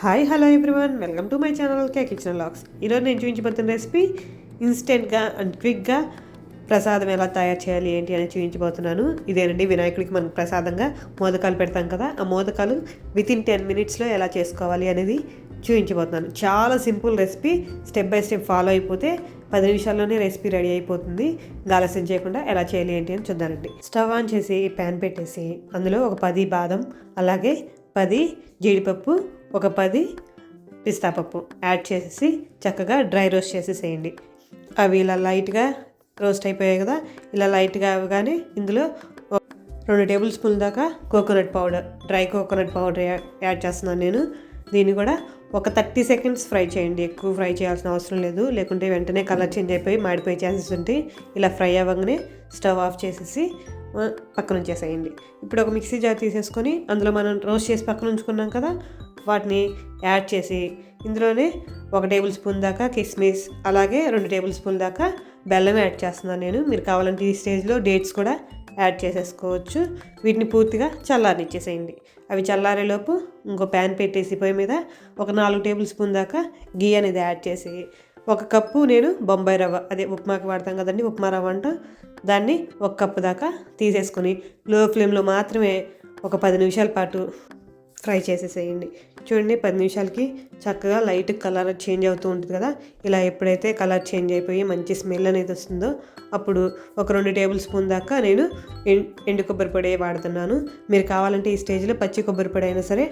Hi hello everyone, welcome to my channel K kitchen vlogs. ఈరోజు నేను చూపించబోతున్న recipe ఇన్స్టెంట్గా and క్విక్గా ప్రసాదం ఎలా తయారు చేయాలి ఏంటి అని చూపించబోతున్నాను. ఇదేనండి వినాయకుడికి మనం ప్రసాదంగా మోదకాలు పెడతాం కదా, ఆ మోదకాలు వితిన్ 10 మినిట్స్లో ఎలా చేసుకోవాలి అనేది చూపించబోతున్నాను. చాలా simple recipe, step by step follow అయిపోతే 10 నిమిషాల్లోనే రెసిపీ రెడీ అయిపోతుంది. ఆలస్యం చేయకుండా ఎలా చేయాలి ఏంటి అని చూద్దానండి. స్టవ్ ఆన్ చేసి ప్యాన్ పెట్టేసి అందులో ఒక 10 బాదం, అలాగే 10 జీడిపప్పు, ఒక 10 పిస్తా పప్పు యాడ్ చేసేసి చక్కగా డ్రై రోస్ట్ చేసేసేయండి. అవి ఇలా లైట్గా రోస్ట్ అయిపోయాయి కదా, ఇలా లైట్గా అవగానే ఇందులో 2 టేబుల్ స్పూన్ల దాకా coconut powder, dry coconut powder add చేస్తున్నాను నేను. దీన్ని కూడా ఒక 30 సెకండ్స్ ఫ్రై చేయండి, ఎక్కువ ఫ్రై చేయాల్సిన అవసరం లేదు, లేకుంటే వెంటనే కలర్ చేంజ్ అయిపోయి మాడిపోయి చేసేస్తుంటే. ఇలా ఫ్రై అవ్వగానే స్టవ్ ఆఫ్ చేసేసి పక్కన ఉంచేసేయండి. ఇప్పుడు ఒక మిక్సీ జార్ తీసేసుకొని అందులో మనం రోస్ట్ చేసి పక్కన ఉంచుకున్నాం కదా, వాటిని యాడ్ చేసి ఇందులోనే 1 టేబుల్ స్పూన్ దాకా కిస్మిస్, అలాగే 2 టేబుల్ స్పూన్ దాకా బెల్లం యాడ్ చేస్తున్నాను నేను. మీరు కావాలంటే ఈ స్టేజ్లో డేట్స్ కూడా యాడ్ చేసేసుకోవచ్చు. వీటిని పూర్తిగా చల్లారనిచ్చేసేయండి. అవి చల్లారేలోపు ఇంకో ప్యాన్ పెట్టేసి పొయ్యి మీద ఒక 4 టేబుల్ స్పూన్ దాకా గీ అనేది యాడ్ చేసి, 1 కప్పు నేను బొంబాయి రవ్వ, అదే ఉప్మాకి వాడతాం కదండి, ఉప్మా రవ్వ అంట, దాన్ని 1 కప్పు దాకా తీసేసుకొని లో ఫ్లేమ్లో మాత్రమే ఒక 10 నిమిషాల పాటు ఫ్రై చేసేసేయండి. చూడండి, 10 నిమిషాలకి చక్కగా లైట్ కలర్ చేంజ్ అవుతూ ఉంటుంది కదా. ఇలా ఎప్పుడైతే కలర్ చేంజ్ అయిపోయి మంచి స్మెల్ అనేది వస్తుందో అప్పుడు ఒక 2 టేబుల్ స్పూన్ దాకా నేను ఎండు కొబ్బరి పొడి వాడుతున్నాను. మీరు కావాలంటే ఈ స్టేజ్లో పచ్చి కొబ్బరి పొడి అయినా సరే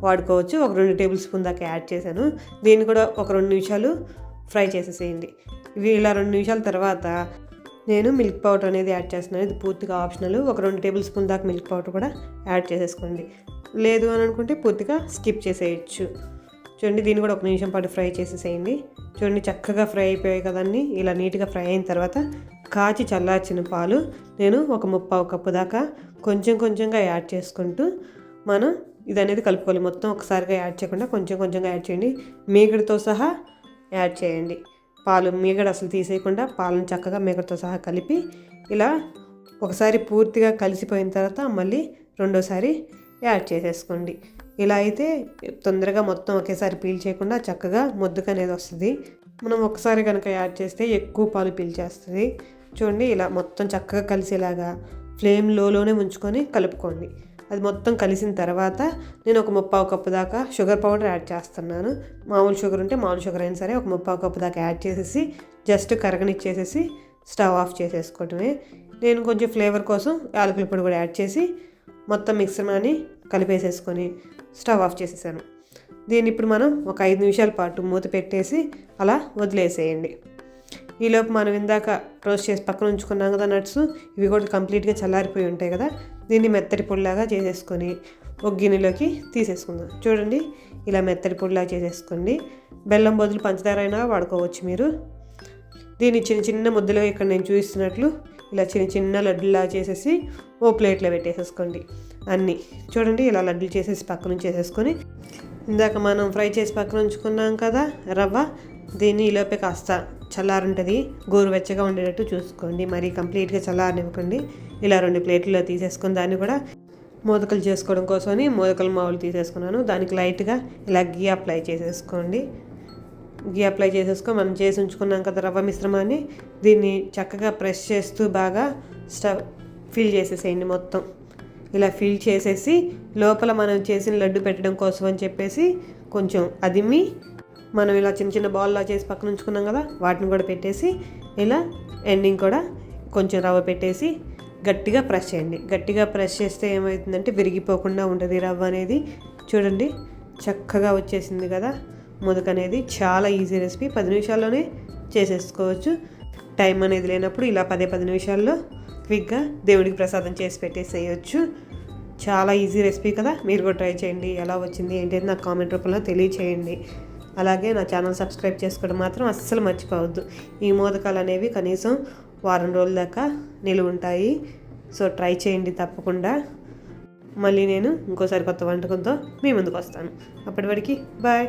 వాడుకోవచ్చు. ఒక 2 టేబుల్ స్పూన్ దాకా యాడ్ చేశాను. దీన్ని కూడా ఒక 2 నిమిషాలు ఫ్రై చేసేసేయండి. ఇవి ఇలా 2 నిమిషాల తర్వాత నేను మిల్క్ పౌడర్ అనేది యాడ్ చేస్తున్నాను. ఇది పూర్తిగా ఆప్షనల్. ఒక 2 టేబుల్ స్పూన్ దాకా మిల్క్ పౌడర్ కూడా యాడ్ చేసేసుకోండి. లేదు అని అనుకుంటే పూర్తిగా స్కిప్ చేసేయచ్చు. చూడండి, దీన్ని కూడా 1 నిమిషం పాటు ఫ్రై చేసేసేయండి. చూడండి, చక్కగా ఫ్రై అయిపోయాయి కదండి. ఇలా నీట్గా ఫ్రై అయిన తర్వాత కాచి చల్లార్చిన పాలు నేను ఒక 3/4 కప్పు దాకా కొంచెం కొంచెంగా యాడ్ చేసుకుంటూ మనం ఇది అనేది కలుపుకోవాలి. మొత్తం ఒకసారిగా యాడ్ చేయకుండా కొంచెం కొంచెంగా యాడ్ చేయండి. మీగడతో సహా యాడ్ చేయండి. పాలు మీగడ అసలు తీసేయకుండా పాలను చక్కగా మీగడతో సహా కలిపి ఇలా ఒకసారి పూర్తిగా కలిసిపోయిన తర్వాత మళ్ళీ రెండోసారి యాడ్ చేసేసుకోండి. ఇలా అయితే తొందరగా మొత్తం ఒకేసారి పీల్చేయకుండా చక్కగా ముద్దకు అనేది వస్తుంది. మనం ఒకసారి కనుక యాడ్ చేస్తే ఎక్కువ పాలు పీల్చేస్తుంది. చూడండి, ఇలా మొత్తం చక్కగా కలిసేలాగా ఫ్లేమ్ లోనే ఉంచుకొని కలుపుకోండి. అది మొత్తం కలిసిన తర్వాత నేను ఒక 3/4 కప్పు దాకా షుగర్ పౌడర్ యాడ్ చేస్తున్నాను. మామూలు షుగర్ ఉంటే మామూలు షుగర్ అయినా సరే ఒక 3/4 కప్పు దాకా యాడ్ చేసేసి జస్ట్ కరగనిచ్చేసేసి స్టవ్ ఆఫ్ చేసేసుకోవటమే. నేను కొంచెం ఫ్లేవర్ కోసం యాలకుల పొడి కూడా యాడ్ చేసి మొత్తం మిక్సర్ అని కలిపేసేసుకొని స్టవ్ ఆఫ్ చేసేసాను. దీన్ని ఇప్పుడు మనం ఒక 5 నిమిషాల పాటు మూత పెట్టేసి అలా వదిలేసేయండి. ఈలోపు మనం ఇందాక రోస్ట్ చేసి పక్కన ఉంచుకున్నాం కదా నట్స్, ఇవి కూడా కంప్లీట్గా చల్లారిపోయి ఉంటాయి కదా. దీన్ని మెత్తటి పొడిలాగా చేసేసుకొని ఒక గిన్నెలోకి తీసేసుకుందాం. చూడండి, ఇలా మెత్తటి పొడిలాగా చేసేసుకోండి. బెల్లం బదులు పంచదార అయినా వాడుకోవచ్చు మీరు. దీన్ని చిన్న చిన్న ముద్దలో ఇక్కడ నేను చూపిస్తున్నట్లు ఇలా చిన్న చిన్న లడ్డులా చేసేసి ఓ ప్లేట్లో పెట్టేసేసుకోండి అన్నీ. చూడండి, ఇలా లడ్డులు చేసేసి పక్కన చేసేసుకొని ఇందాక మనం ఫ్రై చేసి పక్కన ఉంచుకున్నాం కదా రవ్వ, దీన్ని ఈలోపే కాస్త చల్లారుంటుంది, గోరువెచ్చగా ఉండేటట్టు చూసుకోండి. మరి కంప్లీట్గా చల్లారనివ్వకండి. ఇలా 2 ప్లేట్లలో తీసేసుకొని దాన్ని కూడా మోదకలు చేసుకోవడం కోసమని మోదకల మావులు తీసేసుకున్నాను. దానికి లైట్గా ఇలా గీ అప్లై చేసేసుకోండి. గీ అప్లై చేసేసుకొని మనం చేసి ఉంచుకున్నాం కదా రవ్వ మిశ్రమాన్ని, దీన్ని చక్కగా ప్రెస్ చేస్తూ బాగా స్టవ్ ఫిల్ చేసేసేయండి. మొత్తం ఇలా ఫిల్ చేసేసి లోపల మనం చేసిన లడ్డు పెట్టడం కోసం అని చెప్పేసి కొంచెం అదిమి మనం ఇలా చిన్న చిన్న బాల్లా చేసి పక్కన ఉంచుకున్నాం కదా, వాటిని కూడా పెట్టేసి ఇలా ఎండింగ్ కూడా కొంచెం రవ్వ పెట్టేసి గట్టిగా ప్రెస్ చేయండి. గట్టిగా ప్రెస్ చేస్తే ఏమవుతుందంటే విరిగిపోకుండా ఉంటుంది రవ్వ అనేది. చూడండి, చక్కగా వచ్చేసింది కదా ముదక అనేది. చాలా ఈజీ రెసిపీ, 10 నిమిషాల్లోనే చేసేసుకోవచ్చు. టైం అనేది లేనప్పుడు ఇలా 10 నిమిషాల్లో క్విక్గా దేవుడికి ప్రసాదం చేసి పెట్టేసేయచ్చు. చాలా ఈజీ రెసిపీ కదా, మీరు కూడా ట్రై చేయండి. ఎలా వచ్చింది ఏంటి అని నాకు కామెంట్ రూపంలో తెలియచేయండి. అలాగే నా ఛానల్ సబ్స్క్రైబ్ చేసుకోవడం మాత్రం అస్సలు మర్చిపోవద్దు. ఈ మోదకాలు అనేవి కనీసం వారం రోజుల దాకా నిలువ ఉంటాయి. సో ట్రై చేయండి తప్పకుండా. మళ్ళీ నేను ఇంకోసారి కొత్త వంటకంతో మీ ముందుకు వస్తాను. అప్పటి వరకు బాయ్.